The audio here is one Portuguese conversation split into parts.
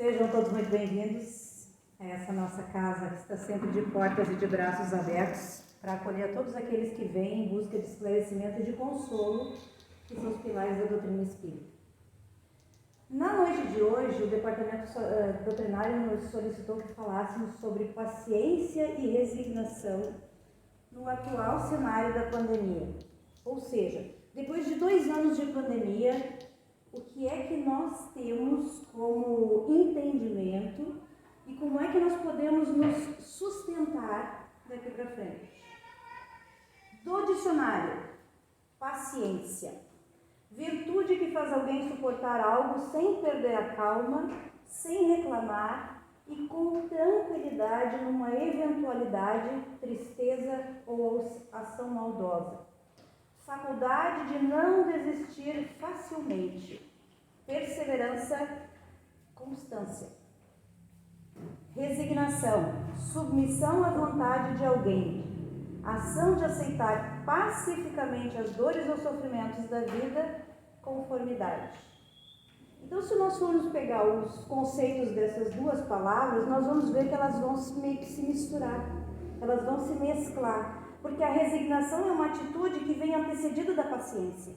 Sejam todos muito bem-vindos a essa nossa casa que está sempre de portas e de braços abertos para acolher todos aqueles que vêm em busca de esclarecimento e de consolo, que são os pilares da doutrina espírita. Na noite de hoje, o Departamento Doutrinário nos solicitou que falássemos sobre paciência e resignação no atual cenário da pandemia. Ou seja, depois de 2 anos de pandemia, o que é que nós temos como entendimento e como é que nós podemos nos sustentar daqui para frente? Do dicionário, paciência. Virtude que faz alguém suportar algo sem perder a calma, sem reclamar e com tranquilidade numa eventualidade, tristeza ou ação maldosa. Faculdade de não desistir facilmente. Perseverança, constância. Resignação, submissão à vontade de alguém. Ação de aceitar pacificamente as dores ou sofrimentos da vida, conformidade. Então, se nós formos pegar os conceitos dessas duas palavras, nós vamos ver que elas vão meio que se misturar, elas vão se mesclar. Porque a resignação é uma atitude que vem antecedida da paciência.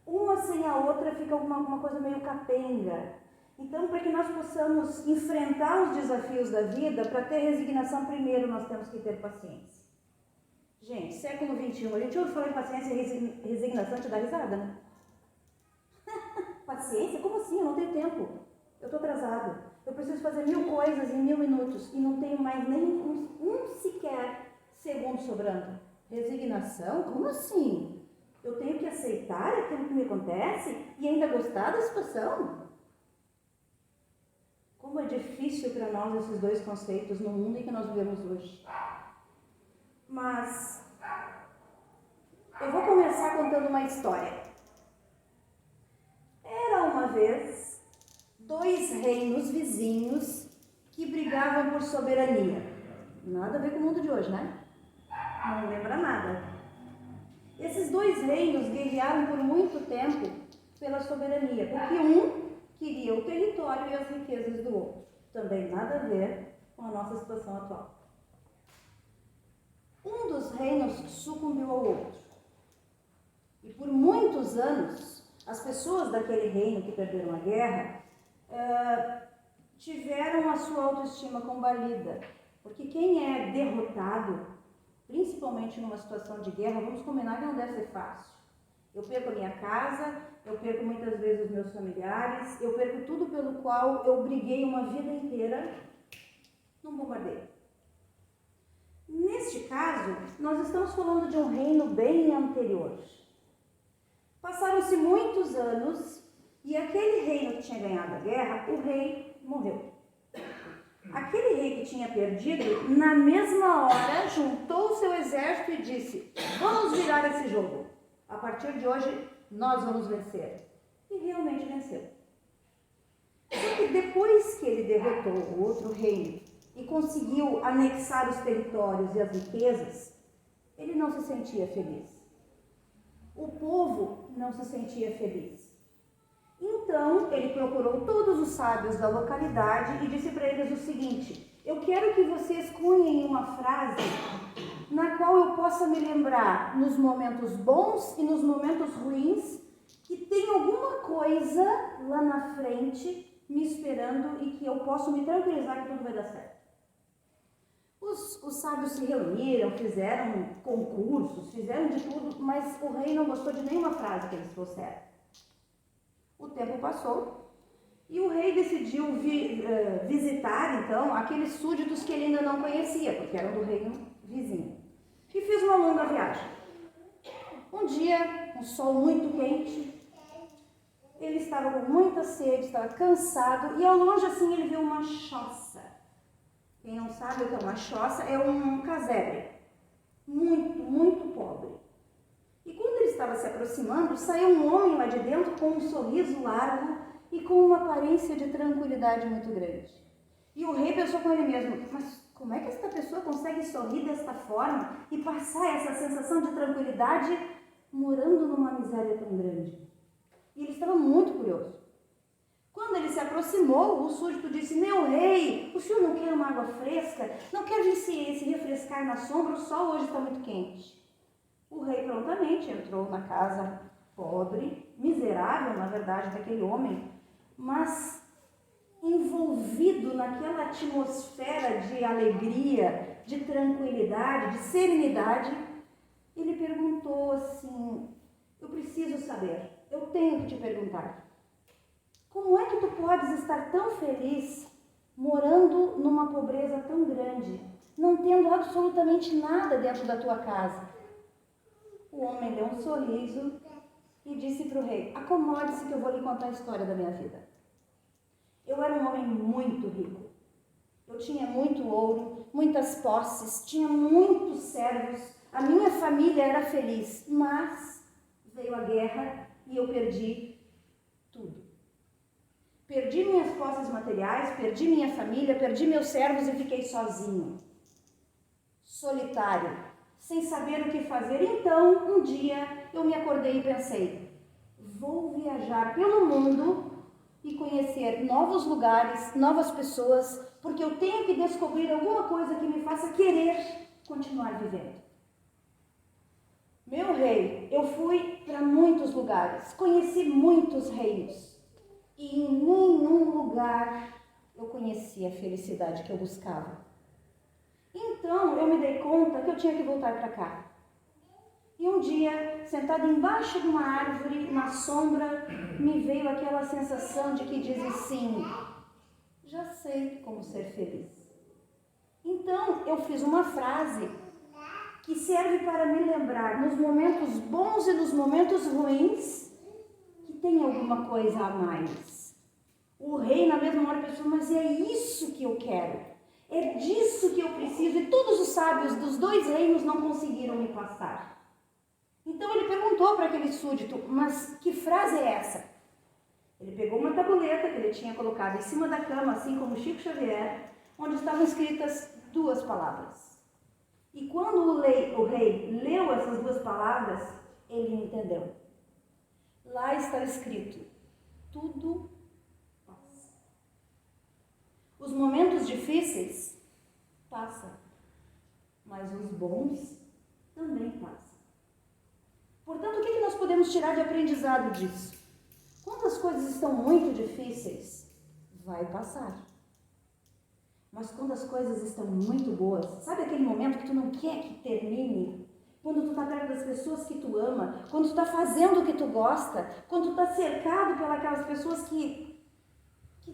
Uma sem a outra fica alguma coisa meio capenga. Então, para que nós possamos enfrentar os desafios da vida, para ter resignação, primeiro nós temos que ter paciência. Gente, século XXI, a gente ouve falar em paciência e resignação, te dá risada, né? Paciência? Como assim? Eu não tenho tempo. Eu estou atrasado. Eu preciso fazer 1000 coisas em 1000 minutos e não tenho mais nem um sequer segundo sobrando. Resignação? Como assim? Eu tenho que aceitar aquilo que me acontece e ainda gostar da situação? Como é difícil para nós esses dois conceitos no mundo em que nós vivemos hoje. Mas eu vou começar contando uma história. Era uma vez 2 reinos vizinhos que brigavam por soberania. Nada a ver com o mundo de hoje, né? Não lembra nada. Esses 2 reinos guerrearam por muito tempo pela soberania, porque um queria o território e as riquezas do outro. Também nada a ver com a nossa situação atual. Um dos reinos sucumbiu ao outro. E por muitos anos, as pessoas daquele reino que perderam a guerra tiveram a sua autoestima combalida. Porque quem é derrotado, principalmente numa situação de guerra, vamos combinar que não deve ser fácil. Eu perco a minha casa, eu perco muitas vezes os meus familiares, eu perco tudo pelo qual eu briguei uma vida inteira num bombardeio. Neste caso, nós estamos falando de um reino bem anterior. Passaram-se muitos anos e aquele reino que tinha ganhado a guerra, o rei morreu. Aquele rei que tinha perdido, na mesma hora, juntou o seu exército e disse: vamos virar esse jogo. A partir de hoje, nós vamos vencer. E realmente venceu. Só que depois que ele derrotou o outro reino e conseguiu anexar os territórios e as riquezas, ele não se sentia feliz. O povo não se sentia feliz. Então, ele procurou todos os sábios da localidade e disse para eles o seguinte: eu quero que vocês cunhem uma frase na qual eu possa me lembrar nos momentos bons e nos momentos ruins que tem alguma coisa lá na frente me esperando e que eu posso me tranquilizar que tudo vai dar certo. Os sábios se reuniram, fizeram concursos, fizeram de tudo, mas o rei não gostou de nenhuma frase que eles trouxeram. O tempo passou e o rei decidiu visitar, então, aqueles súditos que ele ainda não conhecia, porque eram do reino vizinho. E fez uma longa viagem. Um dia, um sol muito quente, ele estava com muita sede, estava cansado, e ao longe, assim, ele viu uma choça. Quem não sabe o que é uma choça, é um casebre, muito, muito pobre. E quando ele estava se aproximando, saiu um homem lá de dentro com um sorriso largo e com uma aparência de tranquilidade muito grande. E o rei pensou com ele mesmo: mas como é que esta pessoa consegue sorrir desta forma e passar essa sensação de tranquilidade morando numa miséria tão grande? E ele estava muito curioso. Quando ele se aproximou, o súdito disse: meu rei, o senhor não quer uma água fresca? Não quer vir se refrescar na sombra? O sol hoje está muito quente. O rei prontamente entrou na casa pobre, miserável, na verdade, daquele homem, mas envolvido naquela atmosfera de alegria, de tranquilidade, de serenidade, ele perguntou assim: eu preciso saber, eu tenho que te perguntar, como é que tu podes estar tão feliz morando numa pobreza tão grande, não tendo absolutamente nada dentro da tua casa? O homem deu um sorriso e disse para o rei: acomode-se que eu vou lhe contar a história da minha vida. Eu era um homem muito rico. Eu tinha muito ouro, muitas posses, tinha muitos servos, a minha família era feliz, mas veio a guerra e eu perdi tudo. Perdi minhas posses materiais, perdi minha família, perdi meus servos e fiquei sozinho, solitário, sem saber o que fazer. Então, um dia, eu me acordei e pensei: vou viajar pelo mundo e conhecer novos lugares, novas pessoas, porque eu tenho que descobrir alguma coisa que me faça querer continuar vivendo. Meu rei, eu fui para muitos lugares, conheci muitos reinos e em nenhum lugar eu conheci a felicidade que eu buscava. Então eu me dei conta que eu tinha que voltar para cá. E um dia, sentada embaixo de uma árvore, na sombra, me veio aquela sensação de que diz assim: já sei como ser feliz. Então eu fiz uma frase que serve para me lembrar, nos momentos bons e nos momentos ruins, que tem alguma coisa a mais. O rei na mesma hora pensou: mas é isso que eu quero, é disso que eu preciso, e todos os sábios dos dois reinos não conseguiram me passar. Então ele perguntou para aquele súdito: mas que frase é essa? Ele pegou uma tabuleta que ele tinha colocado em cima da cama, assim como Chico Xavier, onde estavam escritas duas palavras. E quando o rei leu essas duas palavras, ele entendeu. Lá está escrito: tudo passa. Os momentos difíceis passam, mas os bons também passam. Portanto, o que nós podemos tirar de aprendizado disso? Quando as coisas estão muito difíceis, vai passar. Mas quando as coisas estão muito boas, sabe aquele momento que tu não quer que termine? Quando tu está perto das pessoas que tu ama, quando tu está fazendo o que tu gosta, quando tu está cercado pelas pessoas que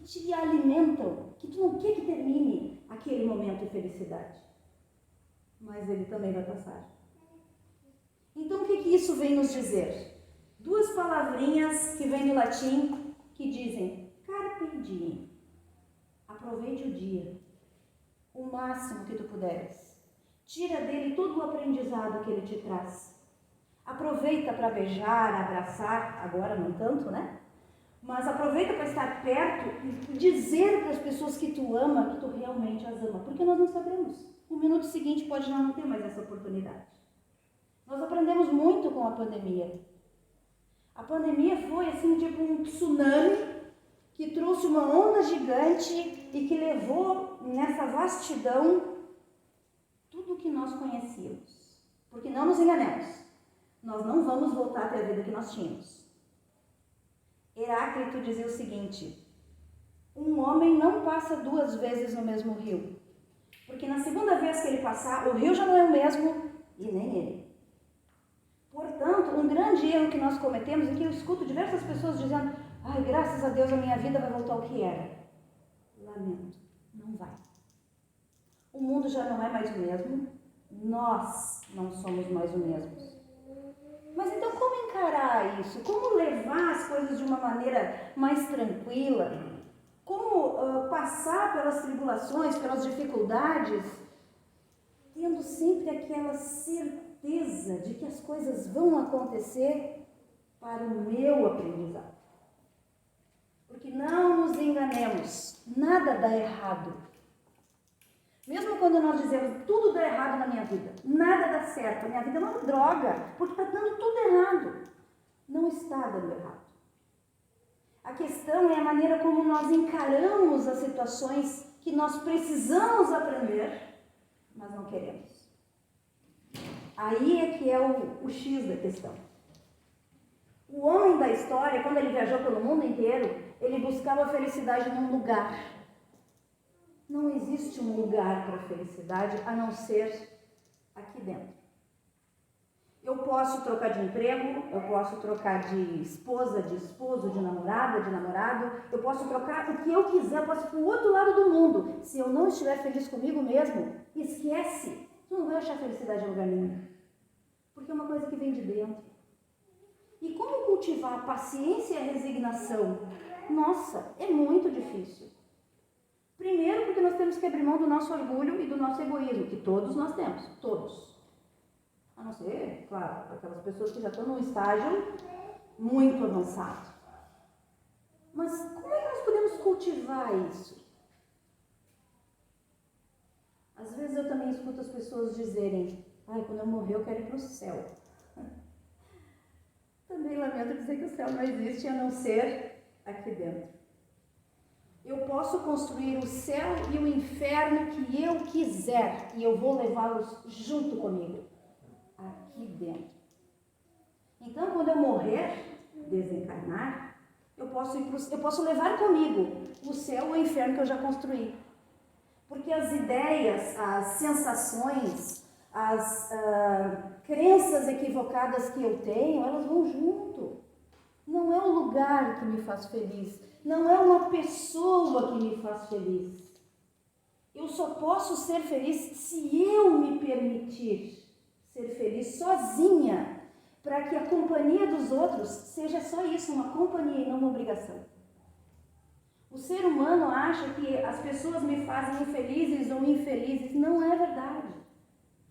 te alimentam, que tu não quer que termine aquele momento de felicidade. Mas ele também vai passar. Então, o que isso vem nos dizer? Duas palavrinhas que vêm do latim que dizem carpe diem. Aproveite o dia, o máximo que tu puderes. Tira dele todo o aprendizado que ele te traz. Aproveita para beijar, abraçar, agora não tanto, né? Mas aproveita para estar perto e dizer para as pessoas que tu ama, que tu realmente as ama. Porque nós não sabemos. No minuto seguinte pode já não ter mais essa oportunidade. Nós aprendemos muito com a pandemia. A pandemia foi assim, tipo um tsunami que trouxe uma onda gigante e que levou nessa vastidão tudo o que nós conhecíamos. Porque não nos enganemos, nós não vamos voltar a ter a vida que nós tínhamos. Heráclito dizia o seguinte: um homem não passa duas vezes no mesmo rio, porque na segunda vez que ele passar, o rio já não é o mesmo e nem ele. Portanto, um grande erro que nós cometemos, e que eu escuto diversas pessoas dizendo: ai, graças a Deus a minha vida vai voltar ao que era. Lamento, não vai. O mundo já não é mais o mesmo, nós não somos mais o mesmo. Mas então como encarar isso? Como levar as coisas de uma maneira mais tranquila? Como passar pelas tribulações, pelas dificuldades, tendo sempre aquela certeza de que as coisas vão acontecer para o meu aprendizado? Porque não nos enganemos, nada dá errado. Mesmo quando nós dizemos tudo dá errado na minha vida, nada dá certo, a minha vida é uma droga, porque está dando tudo errado. Não está dando errado. A questão é a maneira como nós encaramos as situações que nós precisamos aprender, mas não queremos. Aí é que é o X da questão. O homem da história, quando ele viajou pelo mundo inteiro, ele buscava a felicidade num lugar. Não existe um lugar para a felicidade a não ser aqui dentro. Eu posso trocar de emprego, eu posso trocar de esposa, de esposo, de namorada, de namorado, eu posso trocar o que eu quiser, eu posso ir para o outro lado do mundo. Se eu não estiver feliz comigo mesmo, esquece, tu não vai achar felicidade em lugar nenhum. Porque é uma coisa que vem de dentro. E como cultivar a paciência e a resignação? Nossa, é muito difícil. Primeiro porque nós temos que abrir mão do nosso orgulho e do nosso egoísmo, que todos nós temos, todos. A não ser, claro, aquelas pessoas que já estão num estágio muito avançado. Mas como é que nós podemos cultivar isso? Às vezes eu também escuto as pessoas dizerem, quando eu morrer eu quero ir para o céu. Também lamento dizer que o céu não existe a não ser aqui dentro. Eu posso construir o céu e o inferno que eu quiser e eu vou levá-los junto comigo. Aqui dentro. Então, quando eu morrer, desencarnar, eu posso levar comigo o céu ou o inferno que eu já construí. Porque as ideias, as sensações, as crenças equivocadas que eu tenho, elas vão junto. Não é o lugar que me faz feliz, não é uma pessoa que me faz feliz. Eu só posso ser feliz se eu me permitir ser feliz sozinha, para que a companhia dos outros seja só isso, uma companhia e não uma obrigação. O ser humano acha que as pessoas me fazem infelizes ou infelizes. Não é verdade.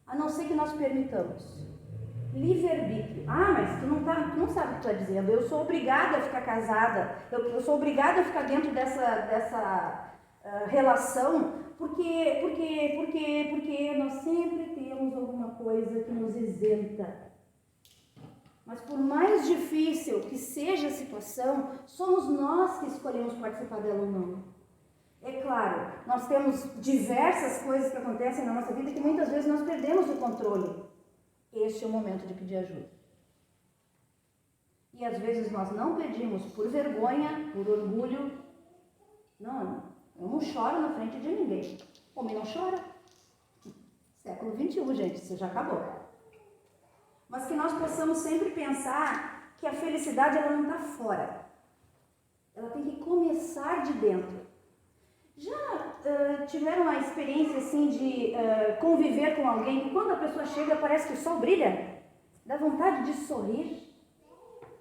A não ser que nós permitamos. Livre-arbítrio. Mas tu não sabe o que tu está dizendo. Eu sou obrigada a ficar casada. Eu sou obrigada a ficar dentro dessa relação porque nós sempre temos alguma coisa que nos isenta. Mas por mais difícil que seja a situação, somos nós que escolhemos participar dela ou não. É claro, nós temos diversas coisas que acontecem na nossa vida que muitas vezes nós perdemos o controle. Este é o momento de pedir ajuda. E às vezes nós não pedimos por vergonha, por orgulho. Não, eu não choro na frente de ninguém. Homem não chora. Século XXI, gente, isso já acabou. Mas que nós possamos sempre pensar que a felicidade ela não está fora. Ela tem que começar de dentro. Já tiveram a experiência assim de conviver com alguém que quando a pessoa chega parece que o sol brilha? Dá vontade de sorrir,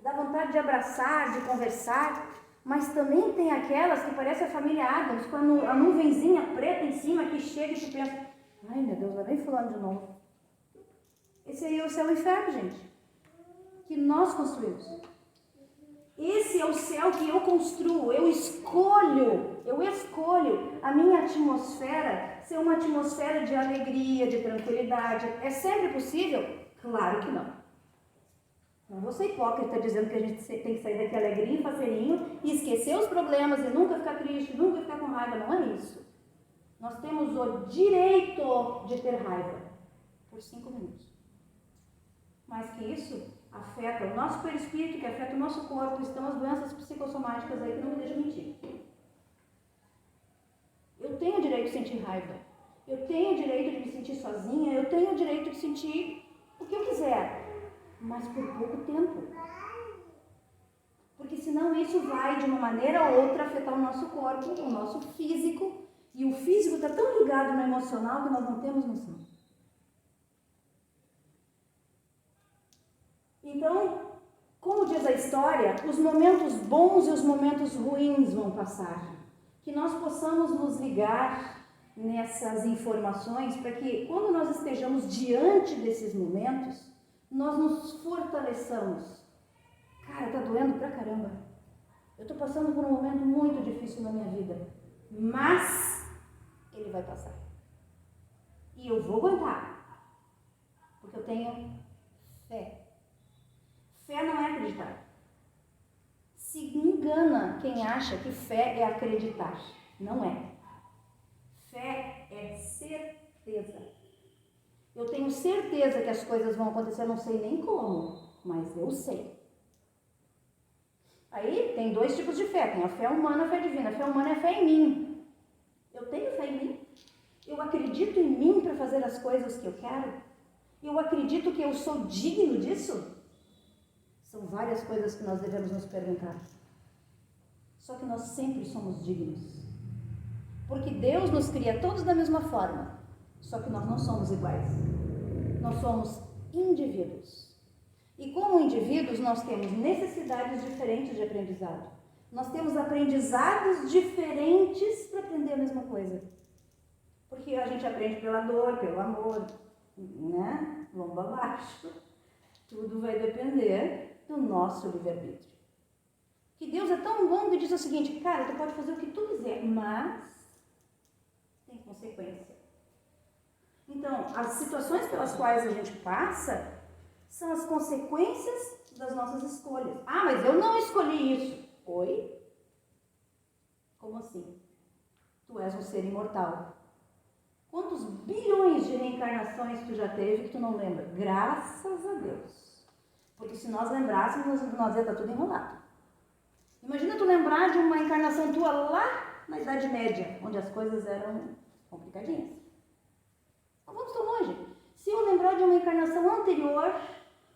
dá vontade de abraçar, de conversar, mas também tem aquelas que parece a família Adams, com a nuvenzinha preta em cima que chega e tu pensa, ai meu Deus, lá vem fulano de novo. Esse aí é o céu e o inferno, gente, que nós construímos. Esse é o céu que eu construo, eu escolho a minha atmosfera ser uma atmosfera de alegria, de tranquilidade. É sempre possível? Claro que não. Não vou ser hipócrita dizendo que a gente tem que sair daqui alegrinho, faceirinho e esquecer os problemas e nunca ficar triste, nunca ficar com raiva. Não é isso. Nós temos o direito de ter raiva por 5 minutos. Mais que isso, afeta o nosso perispírito, que afeta o nosso corpo, estão as doenças psicossomáticas aí que não me deixam mentir. Eu tenho o direito de sentir raiva, eu tenho o direito de me sentir sozinha, eu tenho o direito de sentir o que eu quiser, mas por pouco tempo. Porque senão isso vai, de uma maneira ou outra, afetar o nosso corpo, o nosso físico, e o físico está tão ligado no emocional que nós não temos noção. Então, como diz a história, os momentos bons e os momentos ruins vão passar. Que nós possamos nos ligar nessas informações para que, quando nós estejamos diante desses momentos, nós nos fortaleçamos. Cara, tá doendo pra caramba. Eu tô passando por um momento muito difícil na minha vida, mas ele vai passar. E eu vou aguentar, porque eu tenho fé. Fé não é acreditar. Se engana quem acha que fé é acreditar. Não é. Fé é certeza. Eu tenho certeza que as coisas vão acontecer, eu não sei nem como, mas eu sei. Aí tem dois tipos de fé, tem a fé humana e a fé divina. A fé humana é a fé em mim. Eu tenho fé em mim. Eu acredito em mim para fazer as coisas que eu quero. Eu acredito que eu sou digno disso. São várias coisas que nós devemos nos perguntar. Só que nós sempre somos dignos. Porque Deus nos cria todos da mesma forma. Só que nós não somos iguais. Nós somos indivíduos. E como indivíduos, nós temos necessidades diferentes de aprendizado. Nós temos aprendizados diferentes para aprender a mesma coisa. Porque a gente aprende pela dor, pelo amor, né? Vamos abaixo. Tudo vai depender do nosso livre-arbítrio. Que Deus é tão bom que diz o seguinte, cara, tu pode fazer o que tu quiser, mas tem consequência. Então, as situações pelas quais a gente passa são as consequências das nossas escolhas. Ah, mas eu não escolhi isso. Oi? Como assim? Tu és um ser imortal. Quantos bilhões de reencarnações tu já teve que tu não lembra? Graças a Deus. Porque se nós lembrássemos, nós ia estar tudo enrolado. Imagina tu lembrar de uma encarnação tua lá na Idade Média, onde as coisas eram complicadinhas. Não vamos tão longe. Se eu lembrar de uma encarnação anterior,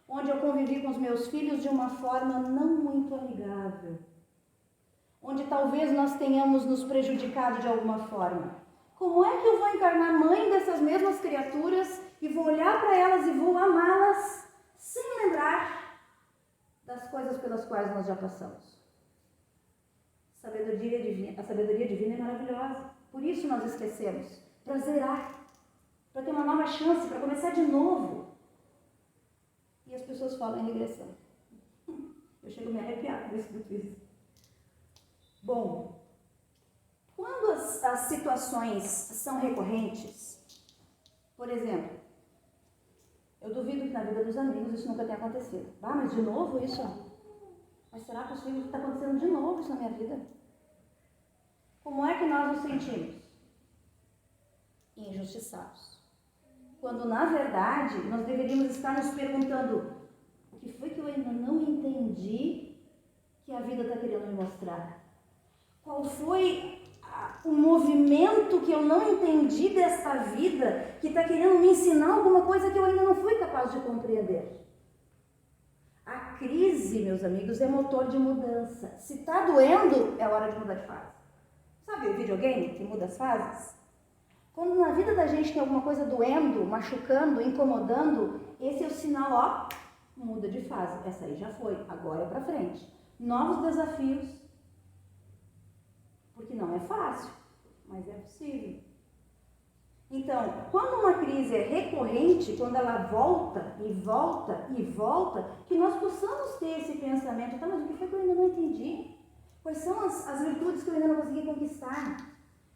onde eu convivi com os meus filhos de uma forma não muito amigável, onde talvez nós tenhamos nos prejudicado de alguma forma, como é que eu vou encarnar mãe dessas mesmas criaturas e vou olhar para elas e vou amá-las sem lembrar das coisas pelas quais nós já passamos? A sabedoria divina é maravilhosa. Por isso nós esquecemos. Para zerar. Para ter uma nova chance, para começar de novo. E as pessoas falam em regressão. Eu chego a me arrepiar quando eu escuto isso. Bom, quando as situações são recorrentes, por exemplo, eu duvido que na vida dos amigos isso nunca tenha acontecido. Ah, mas de novo isso? Mas será que está acontecendo de novo isso na minha vida? Como é que nós nos sentimos? Injustiçados. Quando, na verdade, nós deveríamos estar nos perguntando o que foi que eu ainda não entendi que a vida está querendo me mostrar? Qual foi o movimento que eu não entendi desta vida que está querendo me ensinar alguma coisa que eu ainda não fui capaz de compreender? A crise, meus amigos, é motor de mudança. Se está doendo, é hora de mudar de fase. Sabe o videogame que muda as fases? Quando na vida da gente tem alguma coisa doendo, machucando, incomodando, esse é o sinal, ó, muda de fase. Essa aí já foi, agora é pra frente. Novos desafios, porque não é fácil, mas é possível. Então, quando uma crise é recorrente, quando ela volta e volta e volta, que nós possamos ter esse pensamento, tá, mas o que foi que eu ainda não entendi? Quais são as virtudes que eu ainda não consegui conquistar?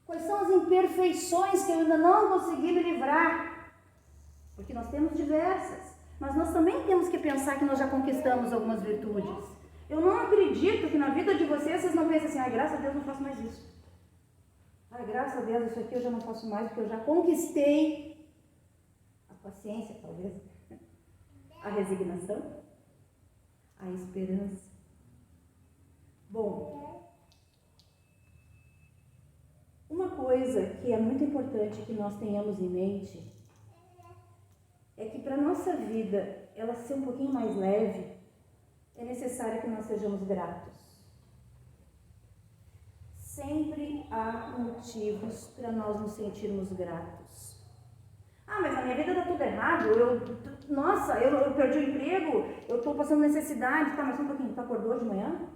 Quais são as imperfeições que eu ainda não consegui me livrar? Porque nós temos diversas, mas nós também temos que pensar que nós já conquistamos algumas virtudes. Eu não acredito que na vida de vocês não pensem assim, ai, graças a Deus não faço mais isso. Ai, graças a Deus isso aqui eu já não faço mais porque eu já conquistei a paciência, talvez, a resignação, a esperança. Bom, uma coisa que é muito importante que nós tenhamos em mente é que para a nossa vida ela ser um pouquinho mais leve, é necessário que nós sejamos gratos. Sempre há motivos para nós nos sentirmos gratos. Ah, mas na minha vida está tudo errado, eu perdi o emprego, eu estou passando necessidade, tá, mas só um pouquinho, tu acordou de manhã?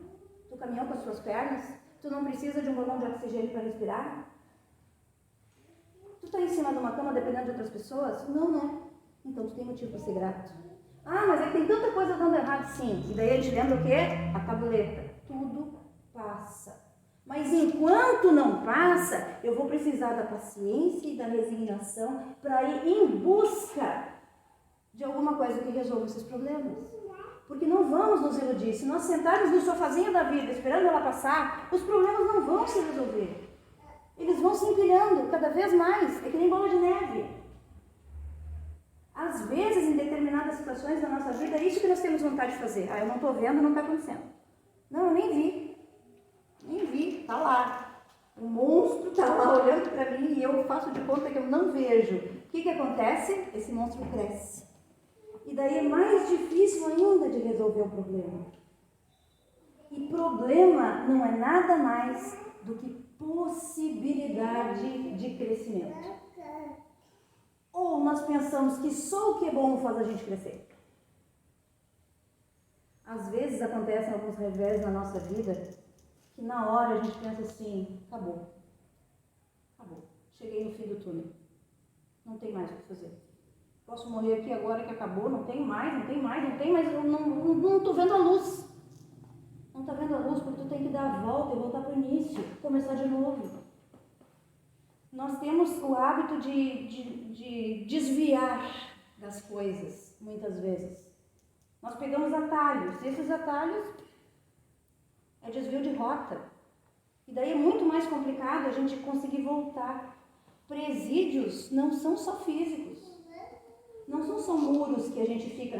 Tu caminhou com as suas pernas? Tu não precisa de um balão de oxigênio para respirar? Tu está em cima de uma cama dependendo de outras pessoas? Não, né? Então tu tem motivo para ser grato. Ah, mas é que tem tanta coisa dando errado, sim. E daí a gente lembra o quê? A tabuleta. Tudo passa. Mas enquanto não passa, eu vou precisar da paciência e da resignação para ir em busca de alguma coisa que resolva esses problemas. Porque não vamos nos iludir. Se nós sentarmos no sofazinho da vida, esperando ela passar, os problemas não vão se resolver. Eles vão se empilhando cada vez mais. É que nem bola de neve. Às vezes, em determinadas situações da nossa vida, é isso que nós temos vontade de fazer. Eu não estou vendo, não está acontecendo. Não, eu nem vi. Nem vi. Está lá. O monstro está lá olhando para mim e eu faço de conta que eu não vejo. O que acontece? Esse monstro cresce. E daí é mais difícil ainda de resolver o problema. E problema não é nada mais do que possibilidade de crescimento. Ou nós pensamos que só o que é bom faz a gente crescer. Às vezes acontecem alguns revés na nossa vida que na hora a gente pensa assim, acabou. Acabou. Cheguei no fim do túnel. Não tem mais o que fazer. Posso morrer aqui agora que acabou, não tem mais, eu não estou vendo a luz. Não está vendo a luz porque tu tem que dar a volta e voltar para o início, começar de novo. Nós temos o hábito de desviar das coisas, muitas vezes. Nós pegamos atalhos, e esses atalhos é desvio de rota. E daí é muito mais complicado a gente conseguir voltar. Presídios não são só físicos. Não são só muros que a gente fica,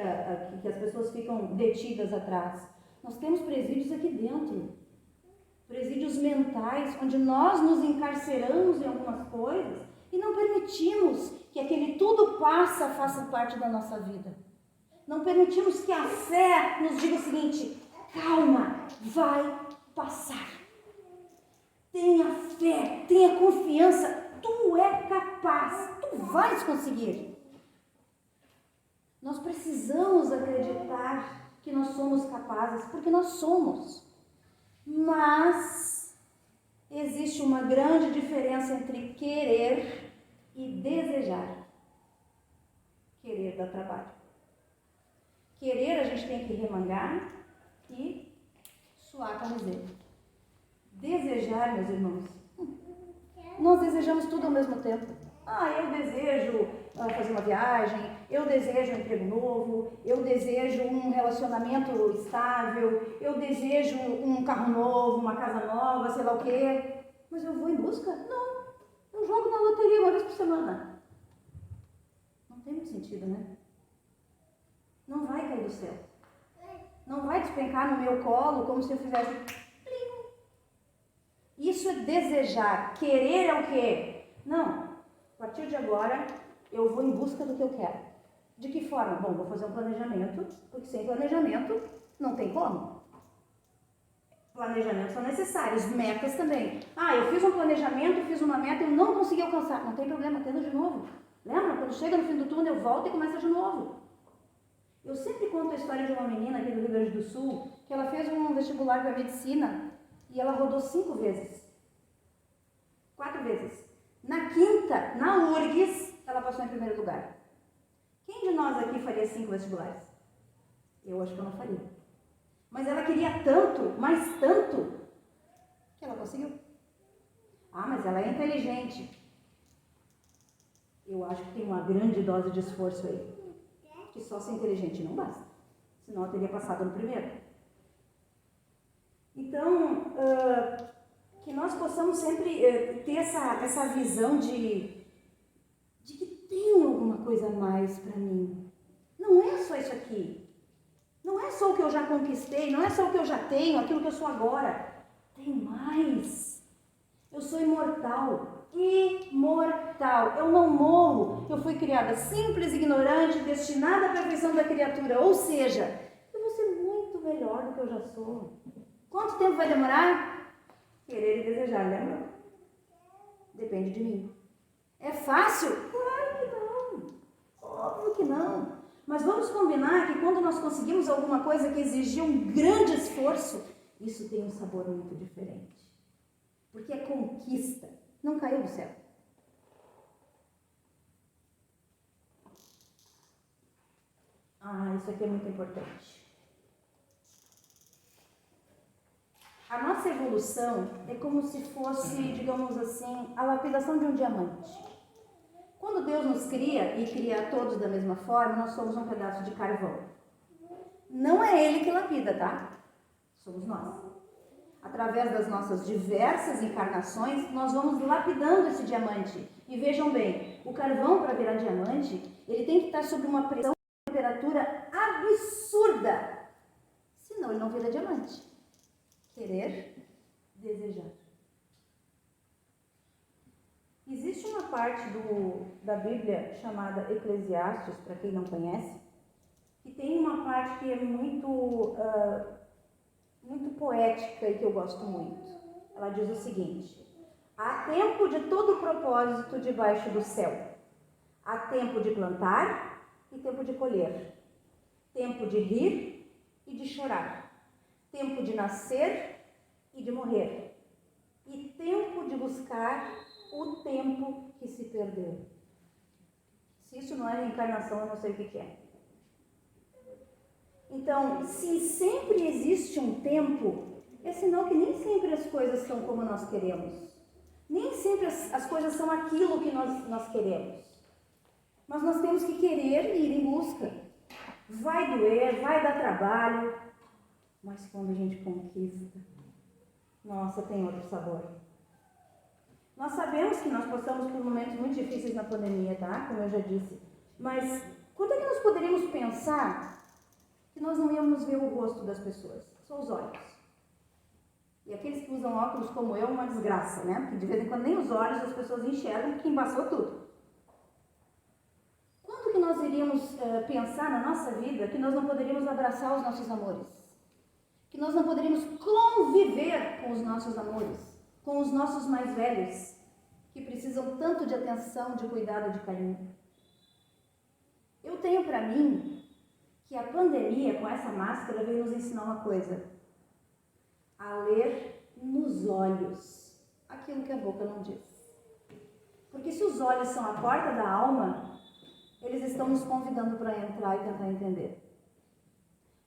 que as pessoas ficam detidas atrás. Nós temos presídios aqui dentro. Presídios mentais, onde nós nos encarceramos em algumas coisas e não permitimos que aquele tudo passa faça parte da nossa vida. Não permitimos que a fé nos diga o seguinte, calma, vai passar. Tenha fé, tenha confiança, tu é capaz, tu vais conseguir. Nós precisamos acreditar que nós somos capazes, porque nós somos. Mas existe uma grande diferença entre querer e desejar. Querer dá trabalho. Querer a gente tem que remangar e suar a camiseta. Desejar, meus irmãos, nós desejamos tudo ao mesmo tempo. Eu desejo fazer uma viagem, eu desejo um emprego novo, eu desejo um relacionamento estável, eu desejo um carro novo, uma casa nova, sei lá o quê. Mas eu vou em busca? Não. Eu jogo na loteria uma vez por semana. Não tem muito sentido, né? Não vai cair do céu. Não vai despencar no meu colo como se eu fizesse... Plim. Isso é desejar. Querer é o quê? Não. A partir de agora, eu vou em busca do que eu quero. De que forma? Bom, vou fazer um planejamento, porque sem planejamento não tem como. Planejamentos são necessários, metas também. Eu fiz um planejamento, fiz uma meta e eu não consegui alcançar. Não tem problema, tenta de novo. Lembra? Quando chega no fim do túnel, volta e começa de novo. Eu sempre conto a história de uma menina aqui do Rio Grande do Sul, que ela fez um vestibular para medicina e ela rodou 5 vezes. 4 vezes. Na quinta, na URGS, ela passou em primeiro lugar. Quem de nós aqui faria 5 vestibulares? Eu acho que eu não faria. Mas ela queria tanto, mas tanto, que ela conseguiu. Mas ela é inteligente. Eu acho que tem uma grande dose de esforço aí. Que só ser inteligente não basta. Senão ela teria passado no primeiro. Então, que nós possamos sempre ter essa visão de que tem alguma coisa a mais para mim. Não é só isso aqui. Não é só o que eu já conquistei, não é só o que eu já tenho, aquilo que eu sou agora. Tem mais. Eu sou imortal. Imortal. Eu não morro. Eu fui criada simples, ignorante, destinada à perfeição da criatura. Ou seja, eu vou ser muito melhor do que eu já sou. Quanto tempo vai demorar? Querer e desejar, lembra? Depende de mim. É fácil? Claro que não. Óbvio que não. Mas vamos combinar que quando nós conseguimos alguma coisa que exigiu um grande esforço, isso tem um sabor muito diferente. Porque é conquista. Não caiu do céu. Isso aqui é muito importante. A nossa evolução é como se fosse, digamos assim, a lapidação de um diamante. Quando Deus nos cria e cria todos da mesma forma, nós somos um pedaço de carvão. Não é ele que lapida, tá? Somos nós. Através das nossas diversas encarnações, nós vamos lapidando esse diamante. E vejam bem, o carvão para virar diamante, ele tem que estar sob uma pressão e temperatura absurda. Senão ele não vira diamante. Querer, desejar. Existe uma parte da Bíblia chamada Eclesiastes, para quem não conhece, que tem uma parte que é muito poética e que eu gosto muito. Ela diz o seguinte: há tempo de todo propósito debaixo do céu. Há tempo de plantar e tempo de colher. Tempo de rir e de chorar. Tempo de nascer e de morrer. E tempo de buscar o tempo que se perdeu. Se isso não é reencarnação, eu não sei o que é. Então, se sempre existe um tempo, é sinal que nem sempre as coisas são como nós queremos. Nem sempre as coisas são aquilo que nós queremos. Mas nós temos que querer ir em busca. Vai doer, vai dar trabalho, mas quando a gente conquista, nossa, tem outro sabor. Nós sabemos que nós passamos por momentos muito difíceis na pandemia, tá? Como eu já disse. Mas quando é que nós poderíamos pensar que nós não íamos ver o rosto das pessoas? Só os olhos. E aqueles que usam óculos como eu, uma desgraça, né? Porque de vez em quando nem os olhos as pessoas enxergam, porque embaçou tudo. Quando que nós iríamos pensar na nossa vida que nós não poderíamos abraçar os nossos amores? Que nós não poderíamos conviver com os nossos amores? Com os nossos mais velhos, que precisam tanto de atenção, de cuidado, de carinho? Eu tenho para mim que a pandemia, com essa máscara, veio nos ensinar uma coisa: a ler nos olhos aquilo que a boca não diz. Porque se os olhos são a porta da alma, eles estão nos convidando para entrar e tentar entender.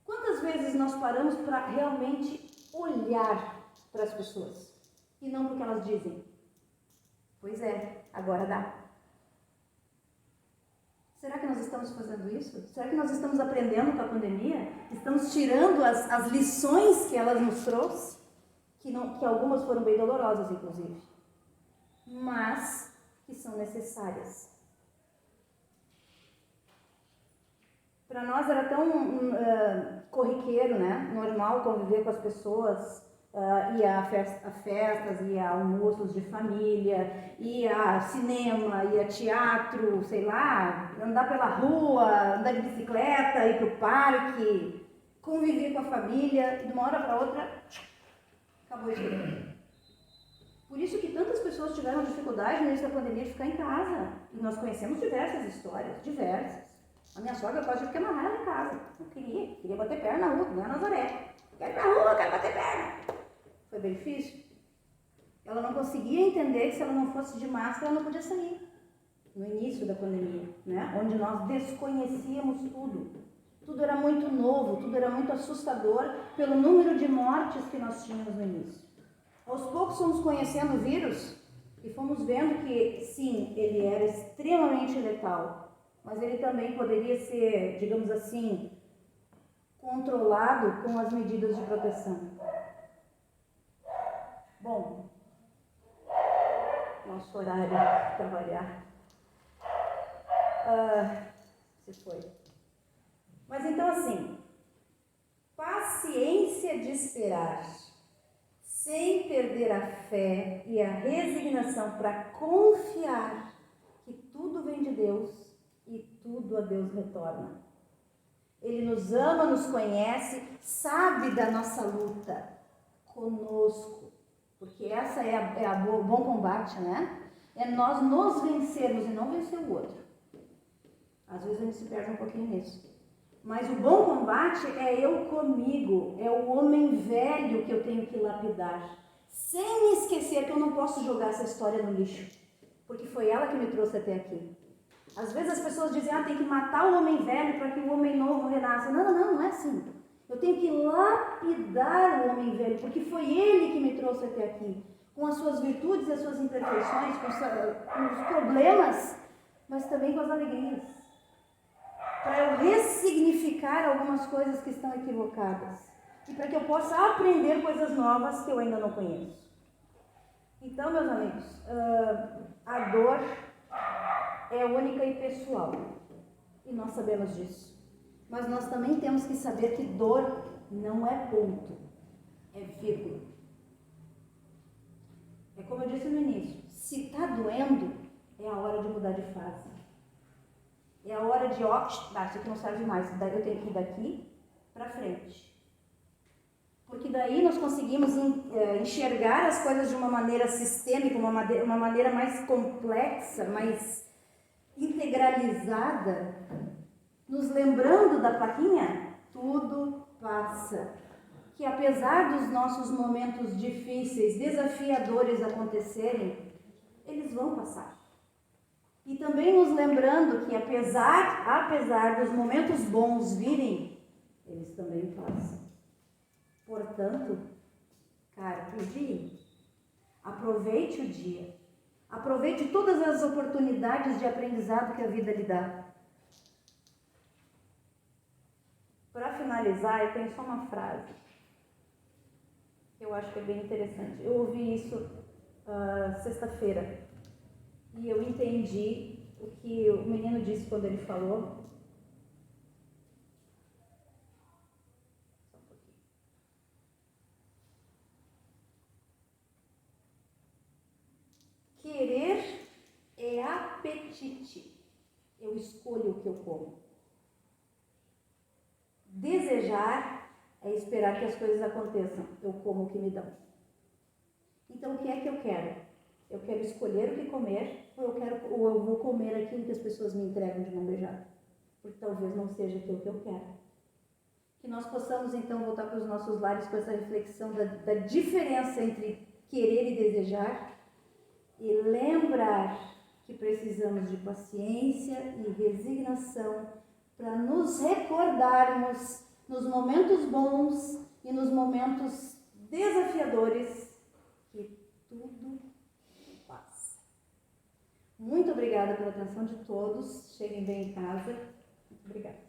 Quantas vezes nós paramos para realmente olhar para as pessoas? E não porque elas dizem. Pois é, agora dá. Será que nós estamos fazendo isso? Será que nós estamos aprendendo com a pandemia? Estamos tirando as lições que ela nos trouxe? Que algumas foram bem dolorosas, inclusive. Mas que são necessárias. Para nós era tão corriqueiro, né? Normal conviver com as pessoas. Ia a festas, ia a almoços de família, ia a cinema, ia a teatro, sei lá, andar pela rua, andar de bicicleta, ir para o parque, conviver com a família, e de uma hora para outra, acabou isso. Por isso que tantas pessoas tiveram dificuldade no início da pandemia de ficar em casa. E nós conhecemos diversas histórias, diversas. A minha sogra quase ficou amarrada em casa. Não queria bater perna na rua, nem a Nazaré. Quero ir pra rua, quero bater perna. Foi bem difícil. Ela não conseguia entender que se ela não fosse de máscara, ela não podia sair. No início da pandemia, né? Onde nós desconhecíamos tudo. Tudo era muito novo, tudo era muito assustador pelo número de mortes que nós tínhamos no início. Aos poucos fomos conhecendo o vírus e fomos vendo que, sim, ele era extremamente letal, mas ele também poderia ser, digamos assim, controlado com as medidas de proteção. Bom, nosso horário de trabalhar se foi. Mas então assim, paciência de esperar, sem perder a fé e a resignação para confiar que tudo vem de Deus e tudo a Deus retorna. Ele nos ama, nos conhece, sabe da nossa luta conosco. Porque essa é o bom combate, né? É nós nos vencermos e não vencer o outro. Às vezes a gente se perde um pouquinho nisso. Mas o bom combate é eu comigo, é o homem velho que eu tenho que lapidar. Sem me esquecer que eu não posso jogar essa história no lixo. Porque foi ela que me trouxe até aqui. Às vezes as pessoas dizem, tem que matar o homem velho para que o homem novo renasça. Não é assim. Eu tenho que lapidar o homem velho, porque foi ele que me trouxe até aqui, com as suas virtudes e as suas imperfeições, com os problemas, mas também com as alegrias. Para eu ressignificar verificar algumas coisas que estão equivocadas e para que eu possa aprender coisas novas que eu ainda não conheço. Então, meus amigos, a dor é única e pessoal, e nós sabemos disso. Mas nós também temos que saber que dor não é ponto, é vírgula. É como eu disse no início, se está doendo, é a hora de mudar de fase. É a hora de, isso aqui não serve mais, daí eu tenho que ir daqui para frente. Porque daí nós conseguimos enxergar as coisas de uma maneira sistêmica, uma maneira mais complexa, mais integralizada, nos lembrando da plaquinha, tudo passa. Que apesar dos nossos momentos difíceis, desafiadores acontecerem, eles vão passar. E também nos lembrando que apesar dos momentos bons virem, eles também passam. Portanto, carpe diem, aproveite o dia, aproveite todas as oportunidades de aprendizado que a vida lhe dá. Para finalizar, eu tenho só uma frase, que eu acho que é bem interessante. Eu ouvi isso sexta-feira, e eu entendi o que o menino disse quando ele falou. Querer é apetite. Eu escolho o que eu como. Desejar é esperar que as coisas aconteçam. Eu como o que me dão. Então, o que é que eu quero? Eu quero escolher o que comer ou eu vou comer aquilo que as pessoas me entregam de mão beijada. Porque talvez não seja aquilo que eu quero. Que nós possamos, então, voltar para os nossos lares com essa reflexão da diferença entre querer e desejar. E lembrar que precisamos de paciência e resignação para nos recordarmos nos momentos bons e nos momentos desafiadores que tudo passa. Muito obrigada pela atenção de todos. Cheguem bem em casa. Muito obrigada.